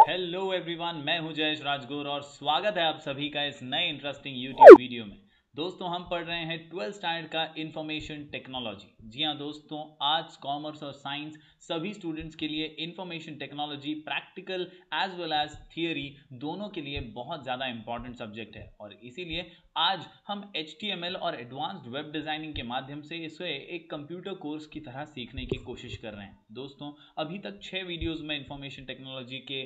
Hello everyone, मैं हूं जयेश राजगुर और स्वागत है आप सभी का इस नए इंटरेस्टिंग यूट्यूब वीडियो में। दोस्तों, हम पढ़ रहे हैं 12th स्टैंडर्ड का इंफॉर्मेशन टेक्नोलॉजी। जी हां दोस्तों, आर्ट्स, कॉमर्स और साइंस सभी स्टूडेंट्स के लिए information technology practical as well as theory दोनों के लिए बहुत ज़्यादा इंपॉर्टेंट सब्जेक्ट है और इसीलिए आज हम HTML और एडवांस्ड वेब डिज़ाइनिंग के माध्यम से इसे एक कंप्यूटर कोर्स की तरह सीखने की कोशिश कर रहे हैं। दोस्तों, अभी तक 6 वीडियोस में इंफॉर्मेशन टेक्नोलॉजी के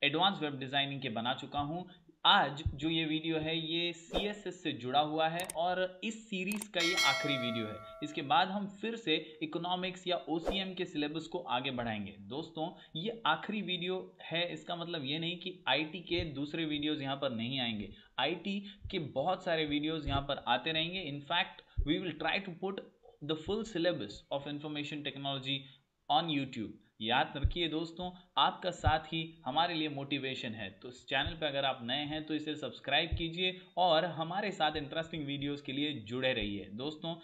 एडवांस वेब डिज़ाइनिंग के बना चुका हूं। आज जो ये वीडियो है ये CSS से जुड़ा हुआ है और इस सीरीज का ये आखिरी वीडियो है। इसके बाद हम फिर से इकोनॉमिक्स या OCM के सिलेबस को आगे बढ़ाएंगे। दोस्तों, ये आखिरी वीडियो है, इसका मतलब ये नहीं कि IT के दूसरे वीडियोस यहाँ पर नहीं आएंगे। IT के बहुत सारे वीडियोस यहाँ पर आते रहेंगे। In fact we will try to put the full syllabus of information technology on YouTube. याद रखिए दोस्तों, आपका साथ ही हमारे लिए मोटिवेशन है। तो इस चैनल पर अगर आप नए हैं तो इसे सब्सक्राइब कीजिए और हमारे साथ इंटरेस्टिंग वीडियोस के लिए जुड़े रहिए। दोस्तों,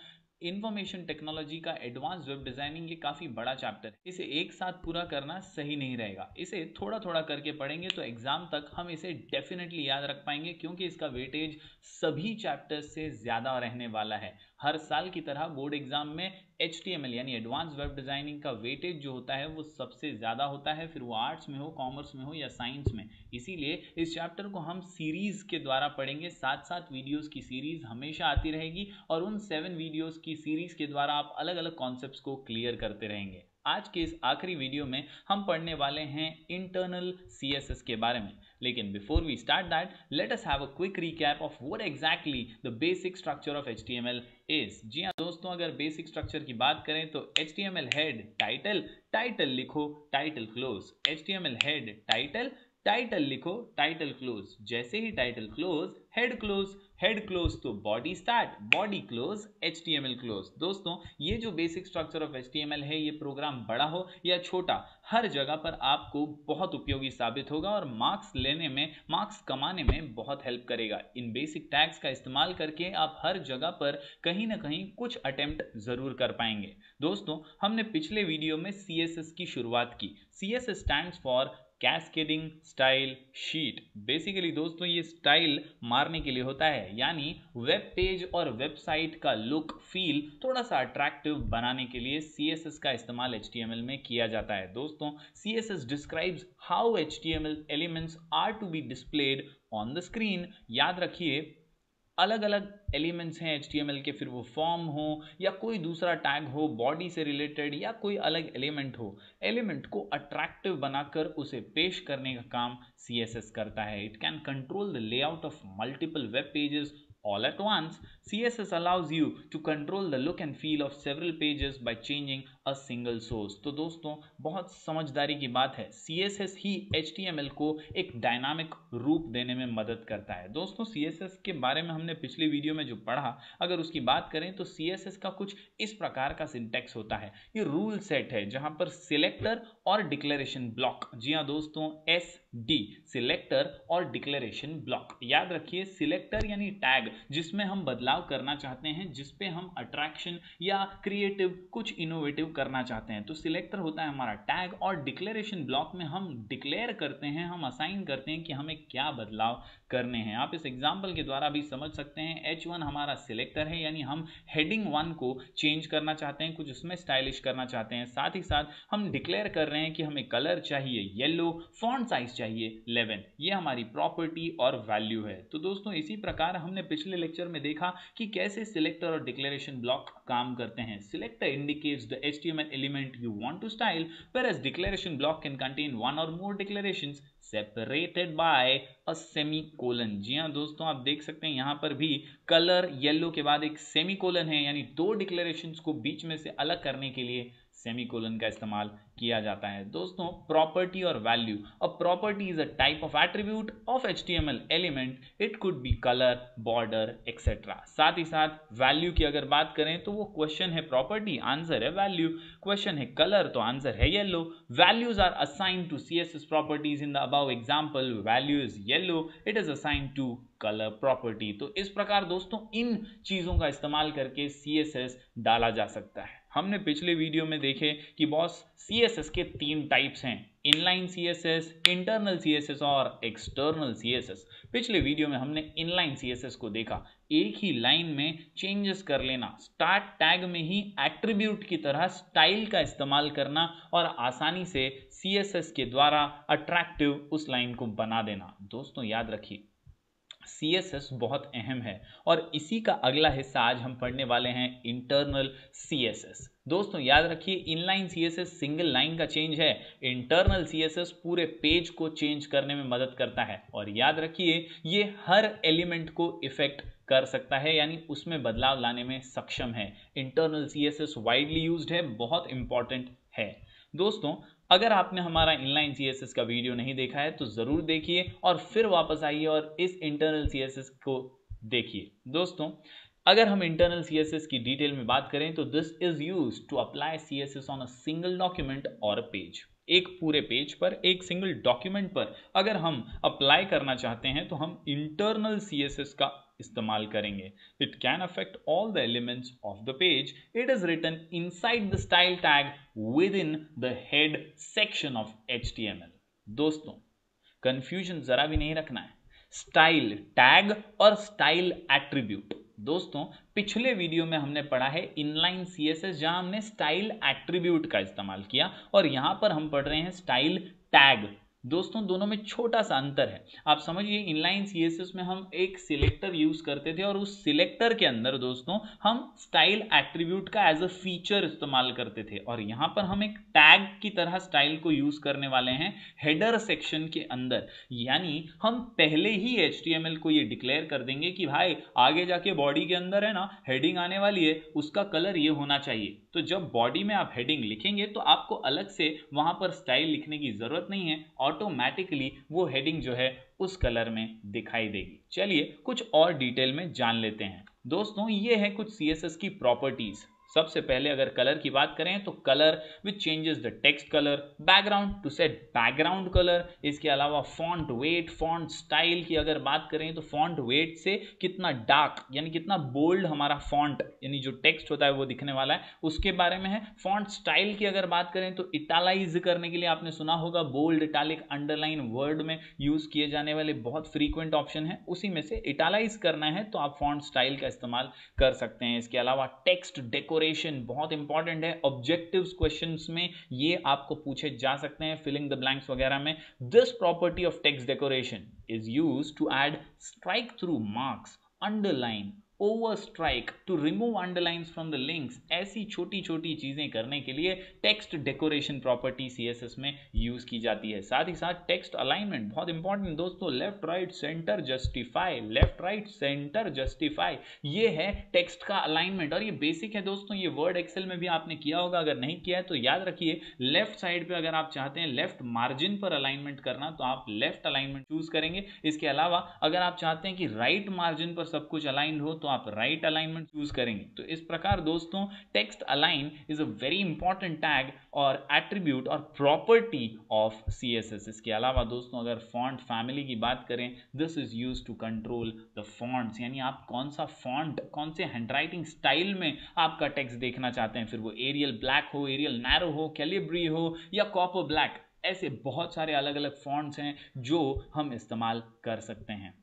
इंफॉर्मेशन टेक्नोलॉजी का एडवांस वेब डिजाइनिंग ये काफ़ी बड़ा चैप्टर है। इसे एक साथ पूरा करना सही नहीं रहेगा। इसे थोड़ा थोड़ा करके पढ़ेंगे तो एग्जाम तक हम इसे डेफिनेटली याद रख पाएंगे, क्योंकि इसका वेटेज सभी चैप्टर्स से ज़्यादा रहने वाला है। हर साल की तरह बोर्ड एग्जाम में HTML यानी एडवांस वेब डिजाइनिंग का वेटेज जो होता है वो सबसे ज़्यादा होता है, फिर वो आर्ट्स में हो, कॉमर्स में हो या साइंस में। इसीलिए इस चैप्टर को हम सीरीज के द्वारा पढ़ेंगे। 7 वीडियोस की सीरीज हमेशा आती रहेगी और उन 7 वीडियोस की सीरीज के द्वारा आप अलग अलग कॉन्सेप्ट्स को क्लियर करते रहेंगे। आज के इस आखिरी वीडियो में हम पढ़ने वाले हैं इंटरनल CSS के बारे में। लेकिन before we start that, let us have a quick recap of what exactly the basic structure of HTML is. जी हाँ दोस्तों, अगर बेसिक स्ट्रक्चर की बात करें तो HTML हेड टाइटल, टाइटल लिखो, title close. HTML head title, title लिखो, टाइटल क्लोज। जैसे ही title close, head close, head close तो body start, body close, HTML close. दोस्तों, ये जो बेसिक स्ट्रक्चर ऑफ HTML है, ये प्रोग्राम बड़ा हो या छोटा, हर जगह पर आपको बहुत उपयोगी साबित होगा और मार्क्स लेने में, मार्क्स कमाने में बहुत हेल्प करेगा। इन बेसिक टैग्स का इस्तेमाल करके आप हर जगह पर कहीं ना कहीं कुछ अटेम्प्ट जरूर कर पाएंगे। दोस्तों, हमने पिछले वीडियो में CSS की शुरुआत की। CSS stands for cascading style sheet. Basically दोस्तों, ये स्टाइल मारने के लिए होता है, यानी वेब पेज और वेबसाइट का लुक फील थोड़ा सा अट्रैक्टिव बनाने के लिए CSS का इस्तेमाल HTML में किया जाता है। दोस्तों, CSS describes how HTML elements are to be displayed on the screen. याद रखिए, अलग अलग एलिमेंट्स हैं HTML के, फिर वो फॉर्म हो या कोई दूसरा टैग हो, बॉडी से रिलेटेड या कोई अलग एलिमेंट हो, एलिमेंट को अट्रैक्टिव बनाकर उसे पेश करने का काम CSS करता है। It can control the layout of multiple web pages all at once. CSS allows you to control the look and feel of several pages by changing a single source. तो दोस्तों, बहुत समझदारी की बात है, CSS ही HTML को एक dynamic रूप देने में मदद करता है। दोस्तों, CSS के बारे में हमने पिछली वीडियो में जो पढ़ा, अगर उसकी बात करें तो CSS का कुछ इस प्रकार का सिंटेक्स होता है। ये रूल सेट है जहां पर सिलेक्टर और डिक्लेरेशन ब्लॉक, जी हाँ दोस्तों, SD, सिलेक्टर और डिक्लेरेशन ब्लॉक। याद रखिए, सिलेक्टर यानी टैग जिसमें हम बदलाव करना चाहते हैं, जिसपे हम अट्रैक्शन या क्रिएटिव कुछ इनोवेटिव करना चाहते हैं, तो सिलेक्टर होता है हमारा टैग। और डिक्लेरेशन ब्लॉक में हम डिक्लेयर करते हैं, हम असाइन करते हैं कि हमें क्या बदलाव करने हैं। आप इस एग्जांपल के द्वारा भी समझ सकते हैं। H1 हमारा सिलेक्टर है, यानी हम हेडिंग 1 को चेंज करना चाहते हैं, कुछ उसमें स्टाइलिश करना चाहते हैं। साथ ही साथ हम डिक्लेयर कर रहे हैं कि हमें कलर चाहिए येलो, फॉन्ट साइज चाहिए 11। ये हमारी प्रॉपर्टी और वैल्यू है। तो दोस्तों, इसी प्रकार हमने पिछले लेक्चर में देखा कि कैसे सिलेक्टर और डिक्लेरेशन ब्लॉक काम करते हैं। Selector indicates the HTML element you want to style, whereas declaration block can contain one or more declarations separated by a semicolon। जी हाँ दोस्तों, आप देख सकते हैं यहाँ पर भी कलर येलो के बाद एक सेमीकोलन है, यानी 2 डिक्लेरेशंस को बीच में से अलग करने के लिए सेमीकोलन का इस्तेमाल किया जाता है। दोस्तों, प्रॉपर्टी और value. A property is a type of attribute of HTML element. It could be colour, border etcetera. साथ ही साथ वैल्यू की अगर बात करें तो वो क्वेश्चन है प्रॉपर्टी, आंसर है वैल्यू। क्वेश्चन है कलर, तो आंसर है yellow. Values are assigned to CSS properties in the above example. Value is yellow, it is assigned to colour property. तो इस प्रकार दोस्तों, इन चीजों का इस्तेमाल करके CSS डाला जा सकता है। हमने पिछले वीडियो में देखे कि बॉस CSS के 3 टाइप्स हैं, इनलाइन CSS, इंटरनल CSS और एक्सटर्नल CSS। पिछले वीडियो में हमने इनलाइन CSS को देखा, एक ही लाइन में चेंजेस कर लेना, स्टार्ट टैग में ही एट्रीब्यूट की तरह स्टाइल का इस्तेमाल करना और आसानी से CSS के द्वारा अट्रैक्टिव उस लाइन को बना देना। दोस्तों याद रखिए, CSS बहुत अहम है और इसी का अगला हिस्सा आज हम पढ़ने वाले हैं, इंटरनल CSS। दोस्तों याद रखिए, इनलाइन CSS सिंगल लाइन का चेंज है, इंटरनल CSS पूरे पेज को चेंज करने में मदद करता है और याद रखिए ये हर एलिमेंट को इफेक्ट कर सकता है, यानी उसमें बदलाव लाने में सक्षम है। इंटरनल CSS वाइडली यूज्ड है, बहुत इंपॉर्टेंट है। दोस्तों अगर आपने हमारा इनलाइन CSS का वीडियो नहीं देखा है तो जरूर देखिए और फिर वापस आइए और इस इंटरनल CSS को देखिए। दोस्तों अगर हम इंटरनल CSS की डिटेल में बात करें तो this is used to apply CSS on a single document और अ पेज। एक पूरे पेज पर, एक सिंगल डॉक्यूमेंट पर अगर हम अप्लाई करना चाहते हैं तो हम इंटरनल CSS का इस्तेमाल करेंगे। It can affect all the elements of the page. It is written inside the style tag within the head section of HTML. दोस्तों कंफ्यूजन जरा भी नहीं रखना है, स्टाइल टैग और स्टाइल एट्रीब्यूट। दोस्तों पिछले वीडियो में हमने पढ़ा है इनलाइन CSS, जहां हमने स्टाइल एट्रीब्यूट का इस्तेमाल किया और यहां पर हम पढ़ रहे हैं स्टाइल टैग। दोस्तों दोनों में छोटा सा अंतर है, आप समझिए। इनलाइन CSS में हम एक सिलेक्टर यूज करते थे और उस सिलेक्टर के अंदर दोस्तों हम स्टाइल एट्रीब्यूट का एज अ फीचर इस्तेमाल करते थे और यहां पर हम एक टैग की तरह स्टाइल को यूज करने वाले हैं हेडर सेक्शन के अंदर। यानी हम पहले ही HTML को ये डिक्लेयर कर देंगे कि भाई आगे जाके बॉडी के अंदर है ना हेडिंग आने वाली है, उसका कलर ये होना चाहिए। तो जब बॉडी में आप हेडिंग लिखेंगे तो आपको अलग से वहां पर स्टाइल लिखने की जरूरत नहीं है, ऑटोमेटिकली वो हेडिंग जो है उस कलर में दिखाई देगी। चलिए कुछ और डिटेल में जान लेते हैं। दोस्तों ये है कुछ CSS की प्रॉपर्टीज। सबसे पहले अगर कलर की बात करें तो colour which changes the text colour, background to set background colour. इसके अलावा फॉन्ट वेट, फॉन्ट स्टाइल की अगर बात करें तो फॉन्ट वेट से कितना डार्क यानी कितना बोल्ड हमारा फॉन्ट यानी जो टेक्स्ट होता है वो दिखने वाला है, उसके बारे में है। फॉन्ट स्टाइल की अगर बात करें तो इटालाइज करने के लिए आपने सुना होगा बोल्ड, इटालिक, अंडरलाइन वर्ड में यूज किए जाने वाले बहुत फ्रीक्वेंट ऑप्शन है, उसी में से इटालाइज करना है तो आप फॉन्ट स्टाइल का इस्तेमाल कर सकते हैं। इसके अलावा टेक्स्ट डेकोरेशन बहुत इंपॉर्टेंट है, ऑब्जेक्टिव्स क्वेश्चंस में ये आपको पूछे जा सकते हैं, फिलिंग द ब्लैंक्स वगैरह में। This property of text decoration is used to add strike through marks, underline, over strike, to remove underlines from the links. ऐसी छोटी छोटी चीजें करने के लिए टेक्स्ट डेकोरेशन प्रॉपर्टी CSS में यूज की जाती है। साथ ही साथ टेक्स्ट अलाइनमेंट बहुत इंपॉर्टेंट दोस्तों, left right centre justify, left right centre justify, ये है टेक्स्ट का अलाइनमेंट और ये बेसिक है दोस्तों। ये वर्ड एक्सेल में भी आपने किया होगा, अगर नहीं किया है तो याद रखिए। लेफ्ट साइड पे अगर आप चाहते हैं लेफ्ट मार्जिन पर अलाइनमेंट करना तो आप लेफ्ट अलाइनमेंट चूज करेंगे। इसके अलावा अगर आप चाहते हैं कि राइट मार्जिन पर सब कुछ अलाइंड हो तो आप राइट अलाइनमेंट चूज करेंगे। तो इस प्रकार दोस्तों text align is a very important tag और एट्रीब्यूट और प्रॉपर्टी ऑफ CSS। इसके अलावा दोस्तों अगर फॉन्ट फैमिली की बात करें, this is used to control the fonts, यानी आप कौन सा फॉन्ट, कौन से हैंडराइटिंग स्टाइल में आपका टेक्स्ट देखना चाहते हैं, फिर वो एरियल ब्लैक हो, एरियल नैरो हो, कैलिब्री हो या कॉपर ब्लैक, ऐसे बहुत सारे अलग अलग फॉन्ट्स हैं जो हम इस्तेमाल कर सकते हैं।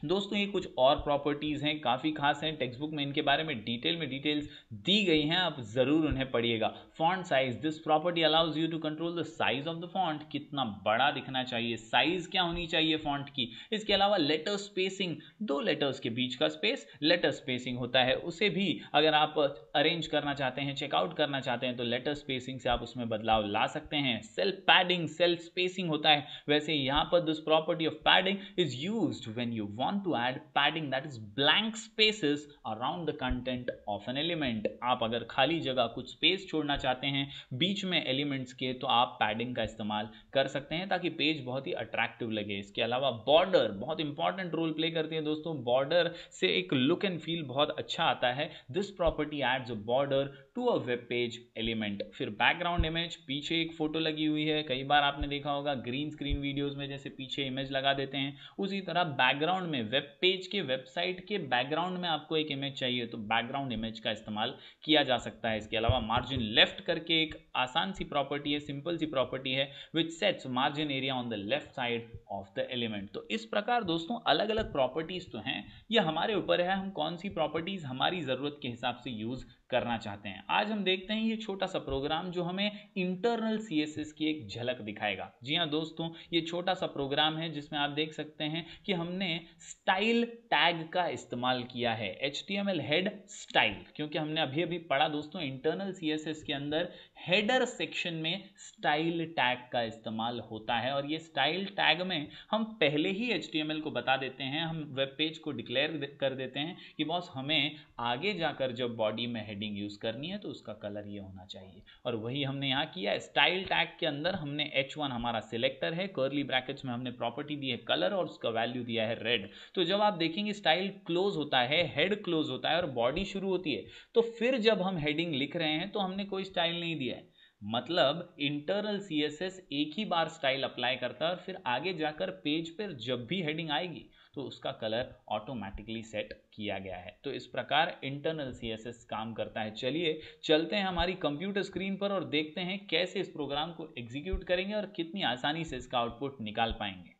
दोस्तों ये कुछ और प्रॉपर्टीज हैं, काफी खास हैं, टेक्स्ट बुक में इनके बारे में डिटेल्स दी गई हैं, आप जरूर उन्हें पढ़िएगा। Font size, this property allows you to control the size of the font, कितना बड़ा दिखना चाहिए, साइज क्या होनी चाहिए फॉन्ट की। इसके अलावा लेटर स्पेसिंग, दो लेटर्स के बीच का स्पेस लेटर स्पेसिंग होता है, उसे भी अगर आप अरेंज करना चाहते हैं, चेकआउट करना चाहते हैं तो लेटर स्पेसिंग से आप उसमें बदलाव ला सकते हैं। सेल्फ पैडिंग, सेल्फ स्पेसिंग होता है, वैसे यहाँ पर this property of padding is used when you want to add padding, that is blank spaces around the content of an element। आप अगर खाली जगह कुछ स्पेस छोड़ना चाहते हैं बीच में एलिमेंट्स के तो आप पैडिंग का इस्तेमाल कर सकते हैं ताकि पेज बहुत ही अट्रैक्टिव लगे। इसके अलावा बॉर्डर बहुत इंपॉर्टेंट रोल प्ले करती है दोस्तों, बॉर्डर से एक लुक एंड फील बहुत अच्छा आता है। This property adds a border to a web page element. फिर बैकग्राउंड इमेज, पीछे एक फोटो लगी हुई है, कई बार आपने देखा होगा ग्रीन स्क्रीन वीडियोस में जैसे पीछे इमेज लगा देते हैं, उसी तरह बैकग्राउंड में वेब पेज के वेबसाइट के बैकग्राउंड में आपको एक इमेज चाहिए तो बैकग्राउंड इमेज का इस्तेमाल किया जा सकता है। इसके अलावा मार्जिन लेफ्ट करके एक आसान सी प्रॉपर्टी है, सिंपल सी प्रॉपर्टी है which sets margin area on the left side of the element. तो इस प्रकार दोस्तों अलग अलग प्रॉपर्टीज तो हैं, ये हमारे ऊपर है हम कौन सी प्रॉपर्टीज हमारी जरूरत के हिसाब से यूज करना चाहते हैं। आज हम देखते हैं ये छोटा सा प्रोग्राम जो हमें इंटरनल सीएसएस की एक झलक दिखाएगा। जी हाँ दोस्तों, ये छोटा सा प्रोग्राम है जिसमें आप देख सकते हैं कि हमने स्टाइल टैग का इस्तेमाल किया है, HTML हेड स्टाइल, क्योंकि हमने अभी अभी पढ़ा दोस्तों इंटरनल सीएसएस के अंदर हेडर सेक्शन में स्टाइल टैग का इस्तेमाल होता है। और ये स्टाइल टैग में हम पहले ही HTML को बता देते हैं, हम वेब पेज को डिक्लेयर कर देते हैं कि बॉस हमें आगे जाकर जब बॉडी में हेडिंग यूज करनी है तो उसका कलर ये होना चाहिए। और वही हमने यहाँ किया। स्टाइल टैग के अंदर हमने H1 हमारा सिलेक्टर है, कर्ली ब्रैकेट्स में हमने प्रॉपर्टी दी है कलर और उसका वैल्यू दिया है रेड। तो जब आप देखेंगे स्टाइल क्लोज होता है, हेड क्लोज होता है और बॉडी शुरू होती है, तो फिर जब हम हेडिंग लिख रहे हैं तो हमने कोई स्टाइल नहीं दिया है। मतलब इंटरनल सीएसएस एक ही बार स्टाइल अप्लाई करता है और फिर आगे जाकर पेज पर जब भी हेडिंग आएगी तो उसका कलर ऑटोमेटिकली सेट किया गया है। तो इस प्रकार इंटरनल सीएसएस काम करता है। चलिए चलते हैं हमारी कंप्यूटर स्क्रीन पर और देखते हैं कैसे इस प्रोग्राम को एग्जीक्यूट करेंगे और कितनी आसानी से इसका आउटपुट निकाल पाएंगे।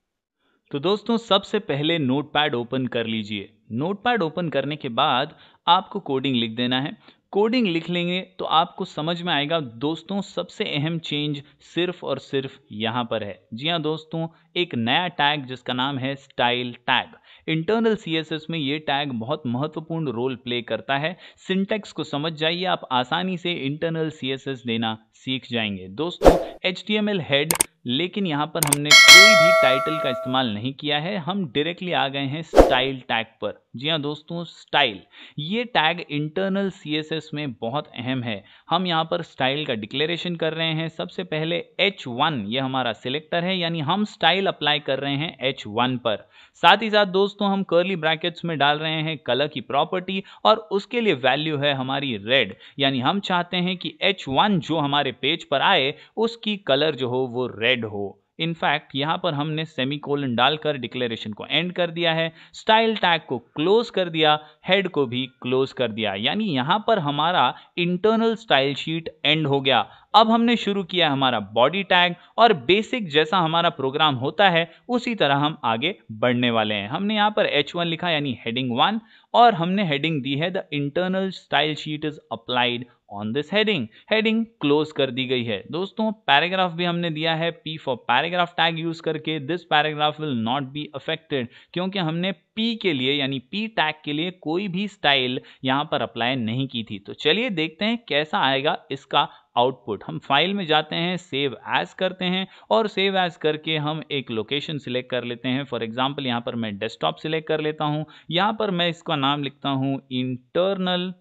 तो दोस्तों सबसे पहले नोटपैड ओपन कर लीजिए। नोटपैड ओपन करने के बाद आपको कोडिंग लिख देना है। कोडिंग लिख लेंगे तो आपको समझ में आएगा। दोस्तों सबसे अहम चेंज सिर्फ और सिर्फ यहाँ पर है। जी हाँ दोस्तों, एक नया टैग जिसका नाम है स्टाइल टैग। इंटरनल सीएसएस में ये टैग बहुत महत्वपूर्ण रोल प्ले करता है। सिंटैक्स को समझ जाइए, आप आसानी से इंटरनल सीएसएस देना सीख जाएंगे। दोस्तों HTML हेड, लेकिन यहाँ पर हमने कोई भी टाइटल का इस्तेमाल नहीं किया है, हम डायरेक्टली आ गए हैं स्टाइल टैग पर। जी हाँ दोस्तों, स्टाइल ये टैग इंटरनल सीएसएस में बहुत अहम है। हम यहाँ पर स्टाइल का डिक्लेरेशन कर रहे हैं। सबसे पहले H1 ये हमारा सिलेक्टर है, यानी हम स्टाइल अप्लाई कर रहे हैं H1 पर। साथ ही साथ दोस्तों हम कर्ली ब्रैकेट्स में डाल रहे हैं कलर की प्रॉपर्टी और उसके लिए वैल्यू है हमारी रेड, यानी हम चाहते हैं कि H1 जो हमारे पेज पर आए उसकी कलर जो हो वो रेड हो। इनफैक्ट यहाँ पर हमने सेमीकोलन डालकर डिक्लेरेशन को एंड कर दिया है, स्टाइल टैग को क्लोज कर दिया, हेड को भी क्लोज कर दिया, यानी यहाँ पर हमारा इंटरनल स्टाइल शीट एंड हो गया। अब हमने शुरू किया हमारा बॉडी टैग और बेसिक जैसा हमारा प्रोग्राम होता है उसी तरह हम आगे बढ़ने वाले हैं। हमने यहाँ पर H1 लिखा यानी हेडिंग 1 और हमने हेडिंग दी है the internal style sheet is applied on this heading. Heading close कर दी गई है। दोस्तों पैराग्राफ भी हमने दिया है P for paragraph tag use करके। This paragraph will not be affected, क्योंकि हमने P के लिए यानी P टैग के लिए कोई भी स्टाइल यहाँ पर अप्लाई नहीं की थी। तो चलिए देखते हैं कैसा आएगा इसका आउटपुट। हम फाइल में जाते हैं, सेव एज करते हैं और सेव एज करके हम एक लोकेशन सिलेक्ट कर लेते हैं। फॉर एग्जांपल यहाँ पर मैं डेस्कटॉप सिलेक्ट कर लेता हूँ। यहाँ पर मैं इसका नाम लिखता हूँ इंटरनल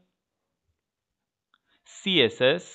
CSS।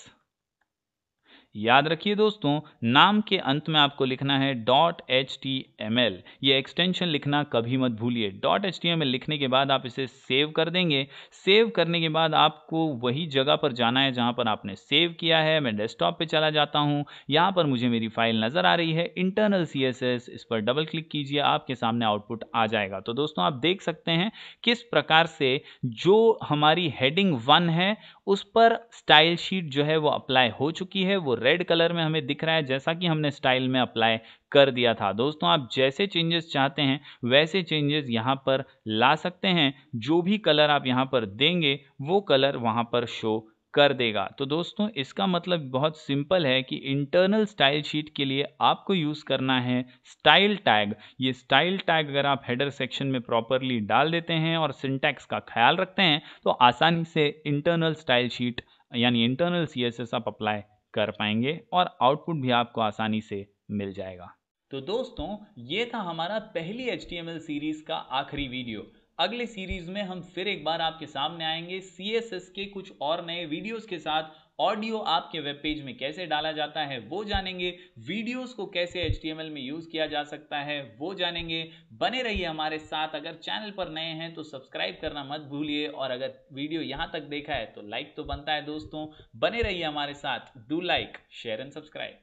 याद रखिए दोस्तों, नाम के अंत में आपको लिखना है .html। ये एक्सटेंशन लिखना कभी मत भूलिए। .html लिखने के बाद आप इसे सेव कर देंगे। सेव करने के बाद आपको वही जगह पर जाना है जहां पर आपने सेव किया है। मैं डेस्कटॉप पे चला जाता हूं, यहां पर मुझे मेरी फाइल नजर आ रही है इंटरनल CSS। इस पर डबल क्लिक कीजिए, आपके सामने आउटपुट आ जाएगा। तो दोस्तों आप देख सकते हैं किस प्रकार से जो हमारी हेडिंग 1 है उस पर स्टाइल शीट जो है वो अप्लाई हो चुकी है। वो रेड कलर में हमें दिख रहा है जैसा कि हमने स्टाइल में अप्लाई कर दिया था। दोस्तों आप जैसे चेंजेस चाहते हैं वैसे चेंजेस यहाँ पर ला सकते हैं। जो भी कलर आप यहाँ पर देंगे वो कलर वहाँ पर शो कर देगा। तो दोस्तों इसका मतलब बहुत सिंपल है कि इंटरनल स्टाइल शीट के लिए आपको यूज करना है स्टाइल टैग। ये स्टाइल टैग अगर आप हेडर सेक्शन में प्रॉपरली डाल देते हैं और सिंटैक्स का ख्याल रखते हैं तो आसानी से इंटरनल स्टाइल शीट यानी इंटरनल CSS आप अप्लाई कर पाएंगे और आउटपुट भी आपको आसानी से मिल जाएगा। तो दोस्तों ये था हमारा पहली HTML सीरीज का आखिरी वीडियो। अगले सीरीज में हम फिर एक बार आपके सामने आएंगे CSS के कुछ और नए वीडियोस के साथ ऑडियो आपके वेब पेज में कैसे डाला जाता है वो जानेंगे, वीडियोस को कैसे HTML में यूज किया जा सकता है वो जानेंगे। बने रहिए हमारे साथ। अगर चैनल पर नए हैं तो सब्सक्राइब करना मत भूलिए, और अगर वीडियो यहां तक देखा है तो लाइक तो बनता है दोस्तों। बने रहिए हमारे साथ, do like, share and subscribe.